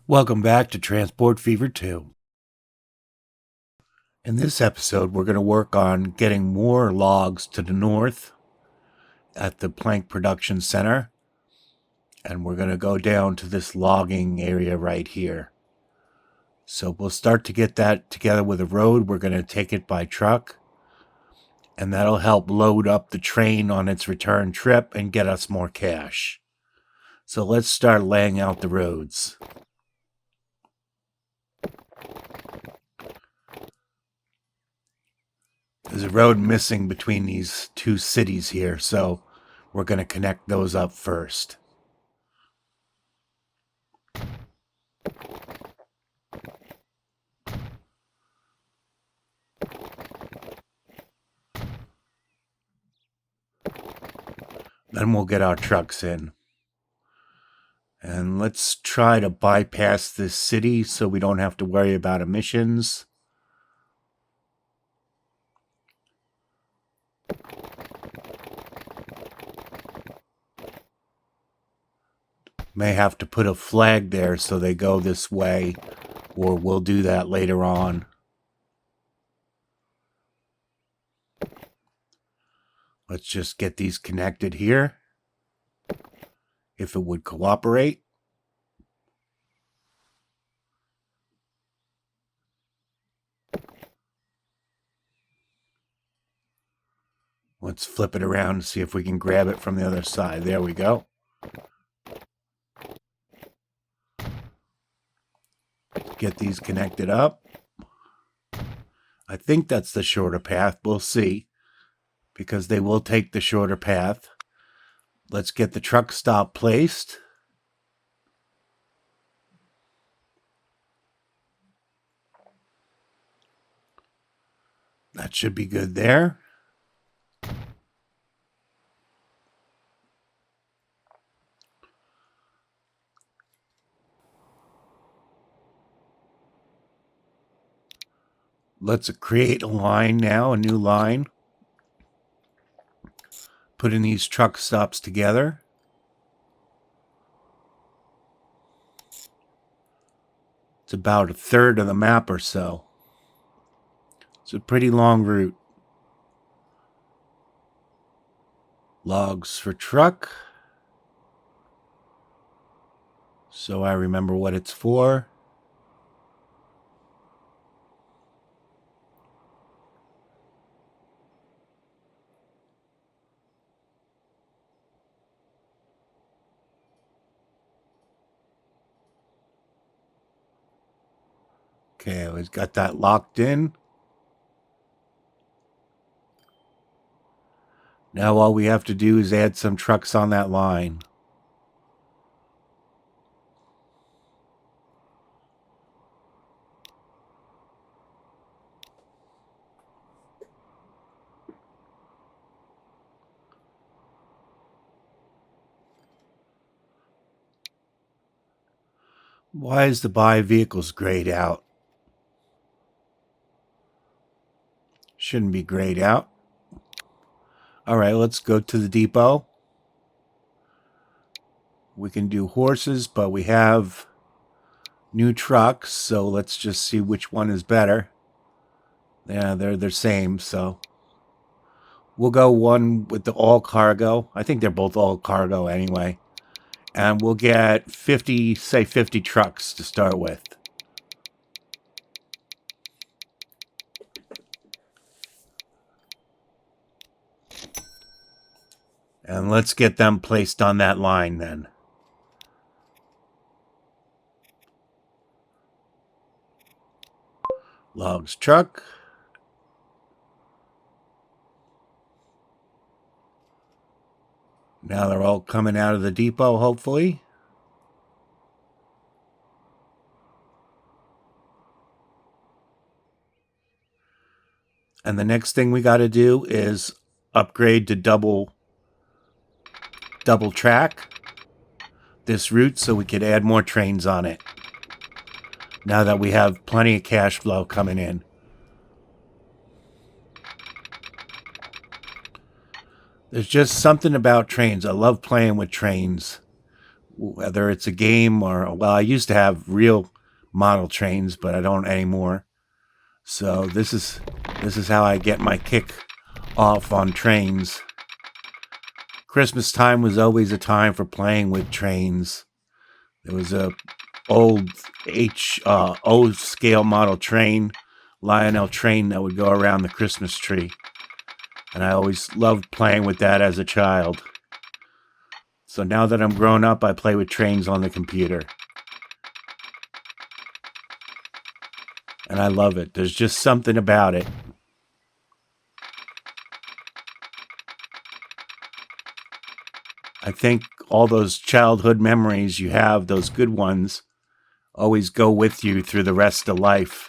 Welcome back to Transport Fever 2. In this episode, we're going to work on getting more logs to the north at the Plank Production Center. And we're going to go down to this logging area right here. So we'll start to get that together with a road. We're going to take it by truck. And that'll help load up the train on its return trip and get us more cash. So let's start laying out the roads. There's a road missing between these two cities here, so we're going to connect those up first. Then we'll get our trucks in. And let's try to bypass this city so we don't have to worry about emissions. May have to put a flag there so they go this way, or we'll do that later on. Let's just get these connected here. If it would cooperate. Let's flip it around and see if we can grab it from the other side. There we go. Get these connected up. I think that's the shorter path. We'll see, because they will take the shorter path. Let's get the truck stop placed. That should be good there. Let's create a line now, a new line. Putting these truck stops together. It's about a third of the map or so. It's a pretty long route. Logs for truck. So I remember what it's for. Okay, we've got that locked in. Now all we have to do is add some trucks on that line. Why is the buy vehicles grayed out? Shouldn't be grayed out. All right, let's go to the depot. We can do horses, but we have new trucks, so let's just see which one is better. Yeah, they're the same, so we'll go one with the all cargo. I think they're both all cargo anyway. And we'll get 50 trucks to start with. And let's get them placed on that line then. Logs truck. Now they're all coming out of the depot, hopefully. And the next thing we got to do is upgrade to double track this route so we could add more trains on it. Now that we have plenty of cash flow coming in. There's just something about trains. I love playing with trains. whether it's a game or, well, I used to have real model trains, but I don't anymore. So this is how I get my kick off on trains. Christmas time was always a time for playing with trains. There was a old O scale model train, Lionel train, that would go around the Christmas tree. And I always loved playing with that as a child. So now that I'm grown up, I play with trains on the computer. And I love it. There's just something about it. I think all those childhood memories you have, those good ones, always go with you through the rest of life.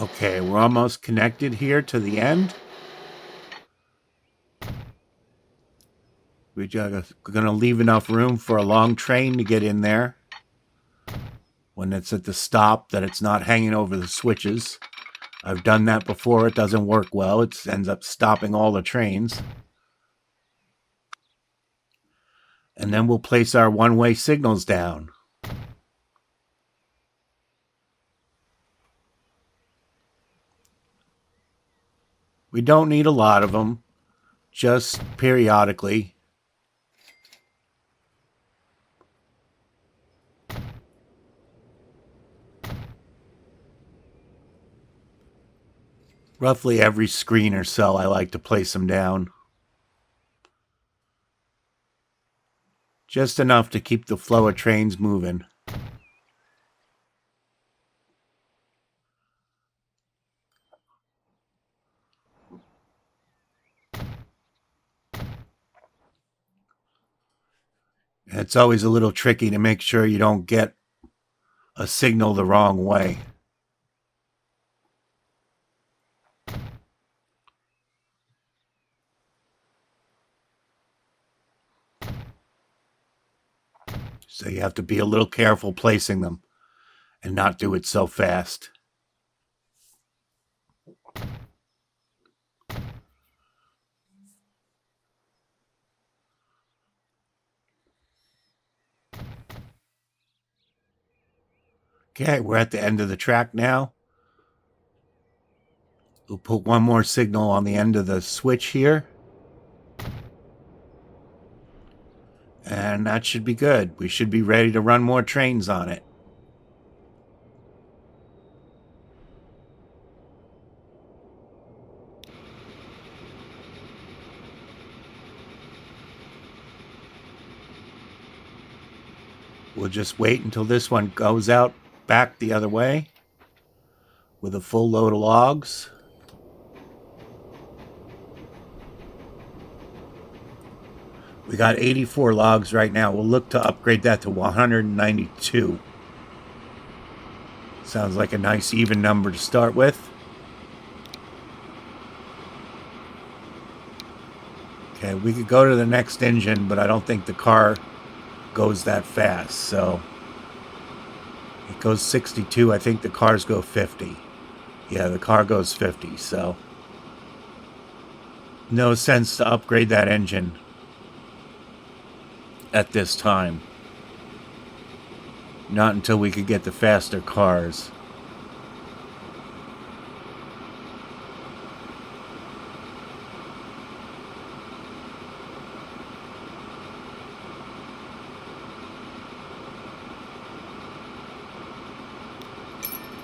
Okay, we're almost connected here to the end. We're going to leave enough room for a long train to get in there. When it's at the stop, that it's not hanging over the switches. I've done that before. It doesn't work well. It ends up stopping all the trains. And then we'll place our one-way signals down. We don't need a lot of them, just periodically. Roughly every screen or so, I like to place them down. Just enough to keep the flow of trains moving. It's always a little tricky to make sure you don't get a signal the wrong way. So you have to be a little careful placing them and not do it so fast. Okay, we're at the end of the track now. We'll put one more signal on the end of the switch here. And that should be good. We should be ready to run more trains on it. We'll just wait until this one goes out back the other way with a full load of logs. We got 84 logs right now. We'll look to upgrade that to 192. Sounds like a nice even number to start with. Okay, we could go to the next engine, but I don't think the car goes that fast. So it goes 62. I think the cars go 50. Yeah, the car goes 50. So no sense to upgrade that engine at this time. Not until we could get the faster cars.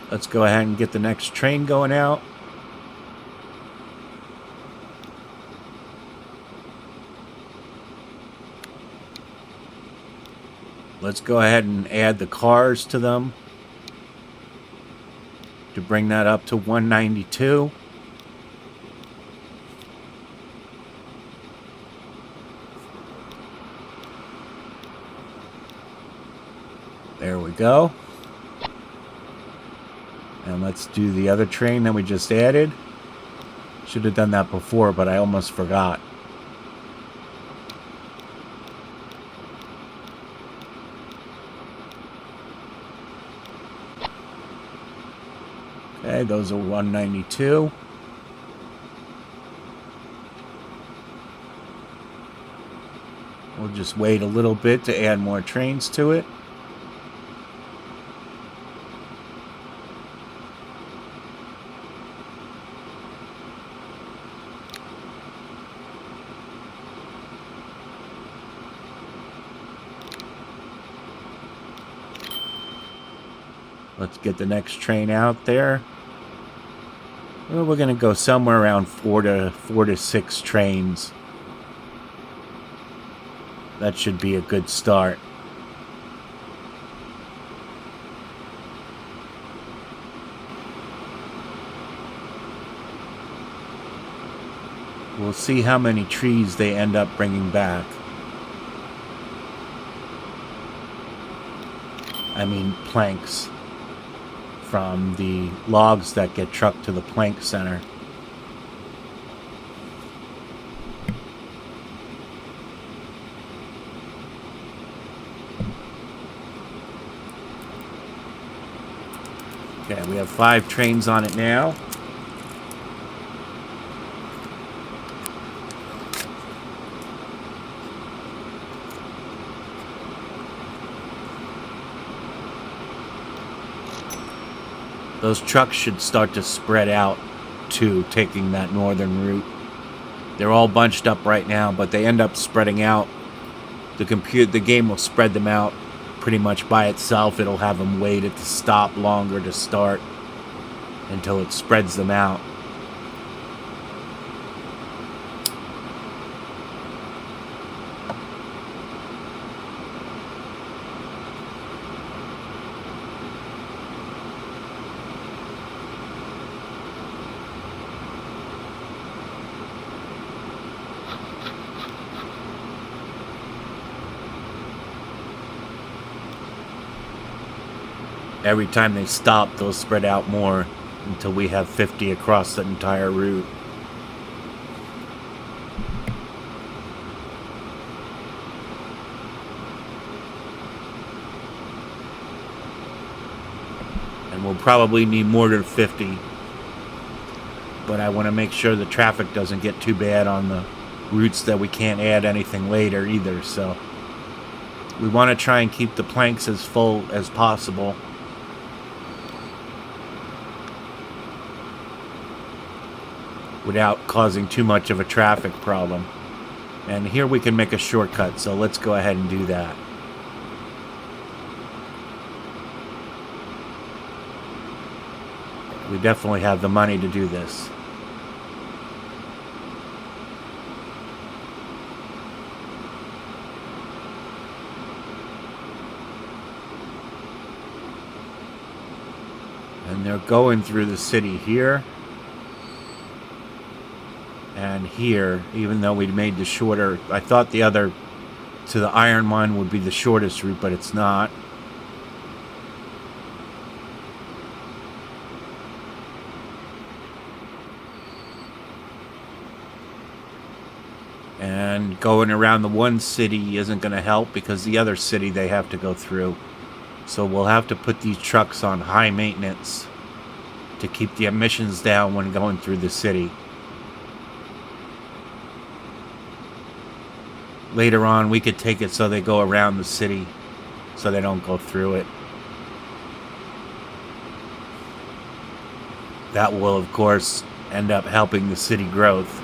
Let's go ahead and get the next train going out. Let's go ahead and add the cars to them to bring that up to 192. There we go. And let's do the other train that we just added. Should have done that before, but I almost forgot. Okay, those are 192. We'll just wait a little bit to add more trains to it. Let's get the next train out there. Well, we're going to go somewhere around four to six trains. That should be a good start. We'll see how many trees they end up bringing back. I mean planks. From the logs that get trucked to the plank center. Okay, we have 5 trains on it now. Those trucks should start to spread out too, taking that northern route. They're all bunched up right now, but they end up spreading out. The game will spread them out pretty much by itself. It'll have them wait at the stop longer to start until it spreads them out. Every time they stop, they'll spread out more until we have 50 across the entire route. And we'll probably need more than 50. But I want to make sure the traffic doesn't get too bad on the routes that we can't add anything later either. So we want to try and keep the planks as full as possible. Without causing too much of a traffic problem. And here we can make a shortcut, so let's go ahead and do that. We definitely have the money to do this. And they're going through the city here. And here, even though we made the shorter, I thought the other to the iron mine would be the shortest route, but it's not. And going around the one city isn't going to help because the other city they have to go through. So we'll have to put these trucks on high maintenance to keep the emissions down when going through the city. Later on, we could take it so they go around the city, so they don't go through it. That will, of course, end up helping the city growth.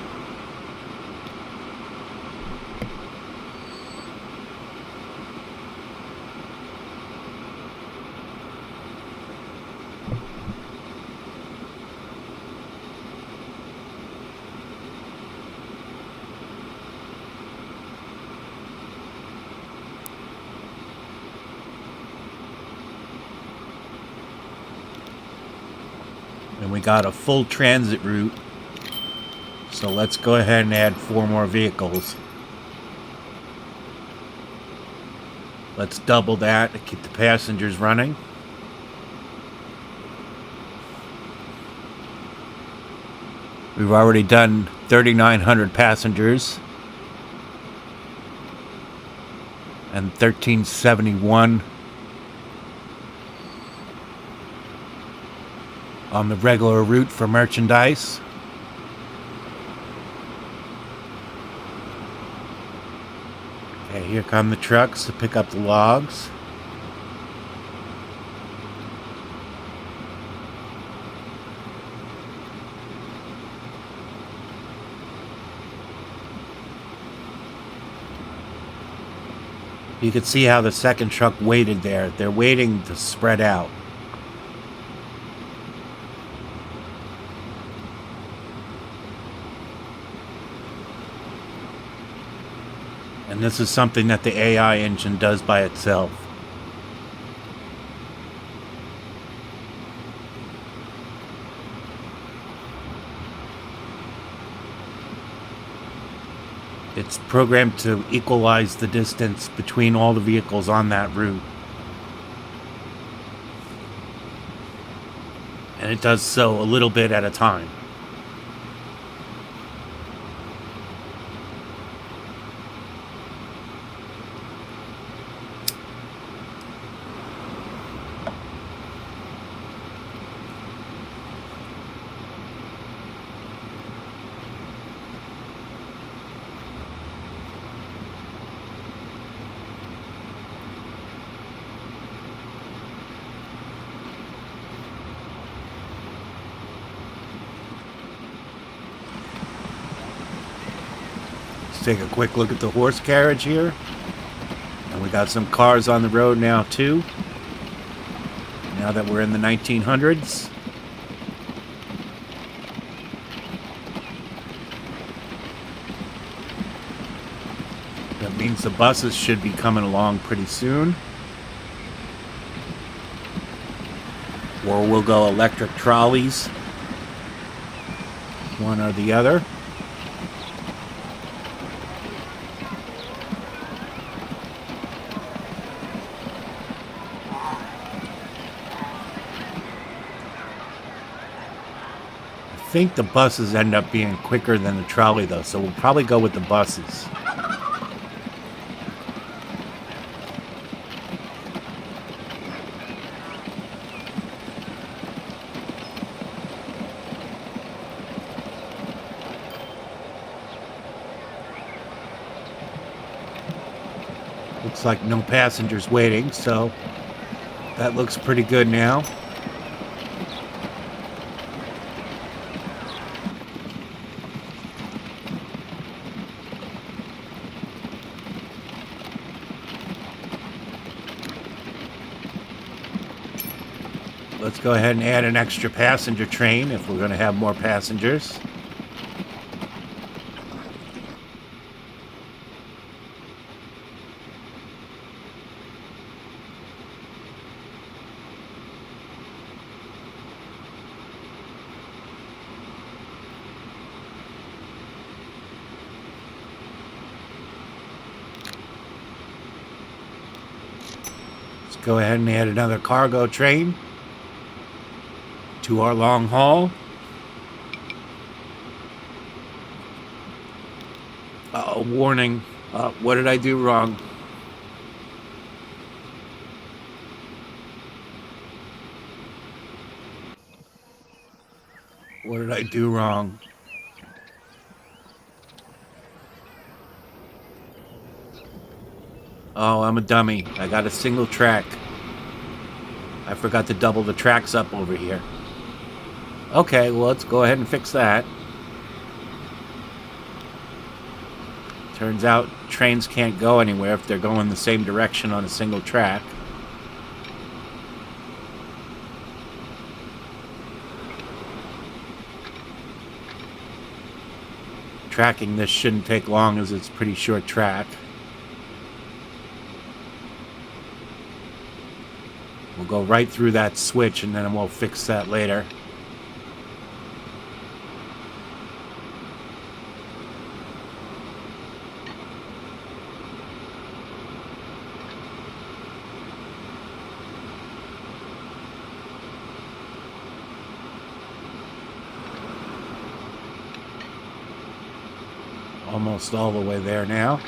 And we got a full transit route. So let's go ahead and add 4 more vehicles. Let's double that to keep the passengers running. We've already done 3,900 passengers. And 1371 on the regular route for merchandise. Okay, here come the trucks to pick up the logs. You can see how the second truck waited there. They're waiting to spread out. And this is something that the AI engine does by itself. It's programmed to equalize the distance between all the vehicles on that route. And it does so a little bit at a time. Let's take a quick look at the horse carriage here. And we got some cars on the road now too. Now that we're in the 1900s. That means the buses should be coming along pretty soon. Or we'll go electric trolleys. One or the other. I think the buses end up being quicker than the trolley though, so we'll probably go with the buses. Looks like no passengers waiting, so that looks pretty good now. Let's go ahead and add an extra passenger train if we're going to have more passengers. Let's go ahead and add another cargo train to our long haul. Warning. What did I do wrong? What did I do wrong? Oh, I'm a dummy. I got a single track. I forgot to double the tracks up over here. Okay, well, let's go ahead and fix that. Turns out trains can't go anywhere if they're going the same direction on a single track. Tracking this shouldn't take long as it's a pretty short track. We'll go right through that switch and then we'll fix that later. Almost all the way there now.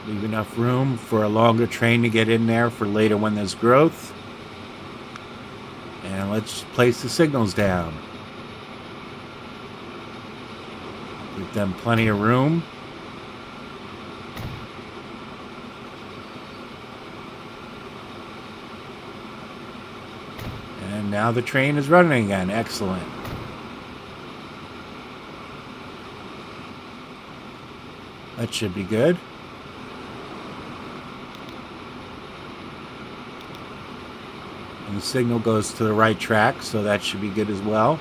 Leave enough room for a longer train to get in there for later when there's growth. And let's place the signals down. Give them plenty of room. And now the train is running again. Excellent. That should be good. And the signal goes to the right track, so that should be good as well.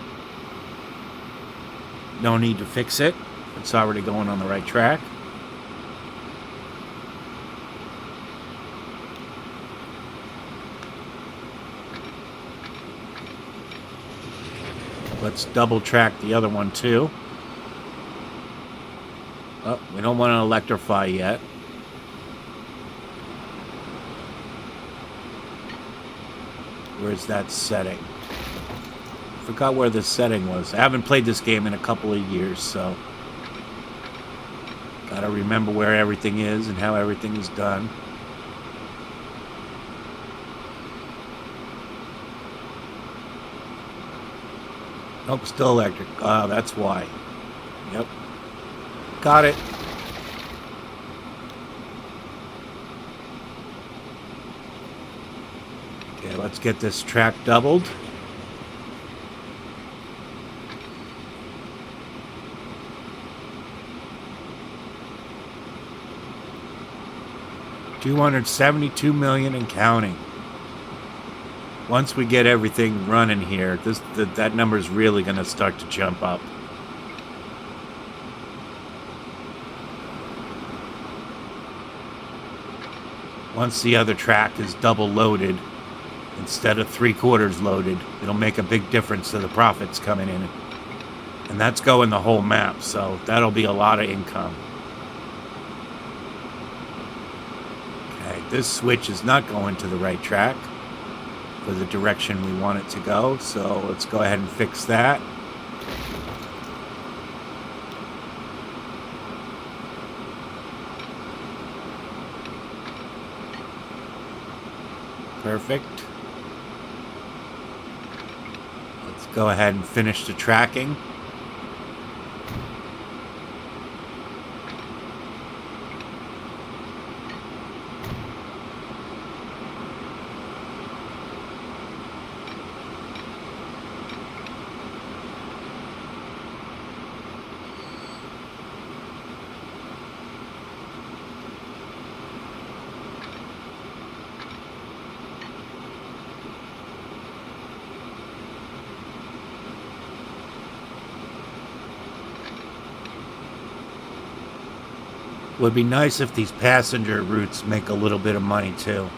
No need to fix it. It's already going on the right track. Let's double track the other one too. Oh, we don't want to electrify yet. Where's that setting? Forgot where this setting was. I haven't played this game in a couple of years, so gotta remember where everything is and how everything is done. Nope, still electric. Oh, that's why. Yep. Got it. Okay, let's get this track doubled. $272 million and counting. Once we get everything running here, that number is really going to start to jump up. Once the other track is double loaded instead of 3/4 loaded, it'll make a big difference to the profits coming in. And that's going the whole map, so that'll be a lot of income. Okay, this switch is not going to the right track for the direction we want it to go, so let's go ahead and fix that. Perfect. Let's go ahead and finish the tracking. Would be nice if these passenger routes make a little bit of money too.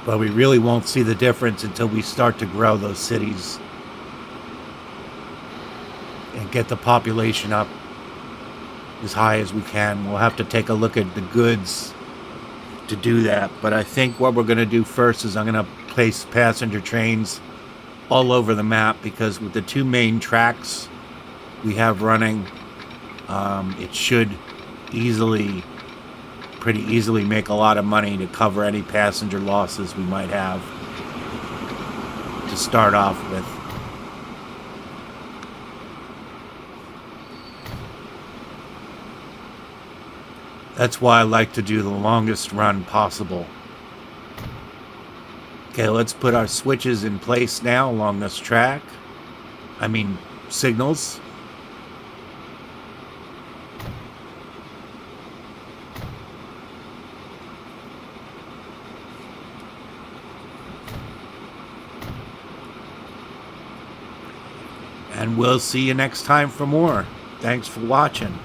But we really won't see the difference until we start to grow those cities and get the population up as high as we can. We'll have to take a look at the goods to do that. But I think what we're going to do first is I'm going to place passenger trains all over the map, because with the two main tracks we have running, it should pretty easily make a lot of money to cover any passenger losses we might have to start off with. That's why I like to do the longest run possible. Okay, let's put our switches in place now along this track. I mean, signals. And we'll see you next time for more. Thanks for watching.